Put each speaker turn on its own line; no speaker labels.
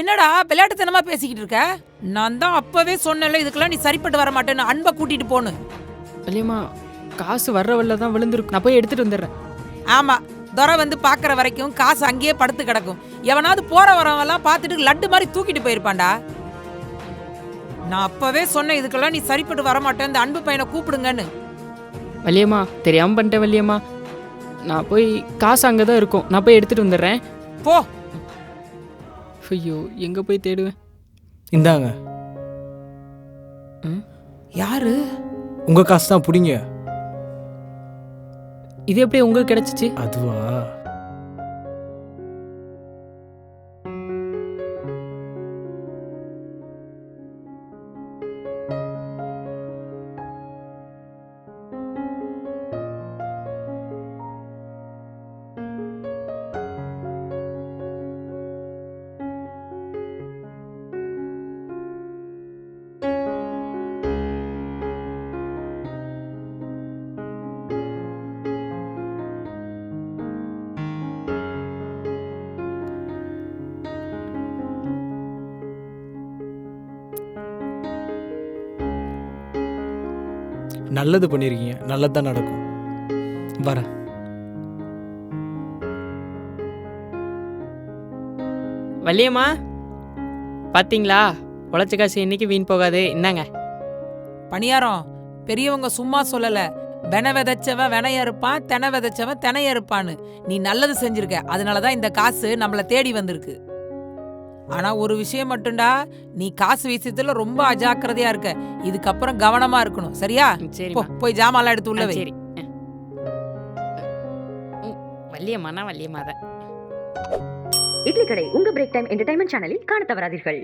என்னடா விளையாட்டுத்தனமா பேசிக்கிட்டு இருக்க? நான் தான் அப்பவே சொன்னேன்ல இதுக்கெல்லாம் நீ சரிப்பட்டு வர மாட்டேன்னு, அன்பை கூட்டிட்டு போன்னு.
வள்ளியம்மா காசு வர்ற வழில தான் விழுந்துருக்கு, நான் போய் எடுத்துட்டு வந்துடுறேன்.
ஆமா, துரை வந்து பாக்குற வரைக்கும் காசு அங்கேயே படுத்து கிடக்கும். எவனாவது போற வரவெல்லாம் பார்த்துட்டு லட்டு மாதிரி தூக்கிட்டு போயிருப்பான்டா. நான் அப்பவே சொன்னேன் இதுக்கெல்லாம் நீ சரிப்பட்டு வர மாட்டேன், இந்த அன்பு பையனை கூப்பிடுங்கன்னு.
வள்ளியம்மா தெரியாம பண்ணிட்டேன் வள்ளியம்மா. நான் போய் காசு அங்கே தான் இருக்கும், நான் போய் எடுத்துட்டு வந்துடுறேன்.
போ.
ஐயோ எங்கே போய் தேடுவேன்?
இந்தாங்க.
யாரு?
உங்க காசு தான், பிடிங்க.
இது எப்படி உங்களுக்கு கிடைச்சிச்சு?
அதுவா, நல்லது பண்ணியிருக்கீங்க, நல்லது தான் நடக்கும். வரேன்.
வள்ளியம்மா பார்த்தீங்களா, உழைச்ச காசு இன்னைக்கு வீண் போகாது. என்னங்க
பணியாரம், பெரியவங்க சும்மா சொல்லல. வென விதைச்சவன் வெனைய இருப்பான், தெனை விதைச்சவன் தெனைய இருப்பான்னு. நீ நல்லது செஞ்சிருக்க, அதனாலதான் இந்த காசு நம்மளை தேடி வந்திருக்கு. ஆனா ஒரு விஷயம் மட்டும்டா, நீ காசு விஷயத்துல ரொம்ப அஜாக்கிரதையா இருக்க. இதுக்கப்புறம் கவனமா இருக்கணும், சரியா?
சரி
போய் ஜாமான்லாம் எடுத்து உள்ள வை.
சரி. வள்ளியம்மானா வள்ளியம்மா தான்.
இட்லி கடை உங்க பிரேக் டைம் என்டர்டைன்மெண்ட் சேனலில் காண தவறாதீர்கள்.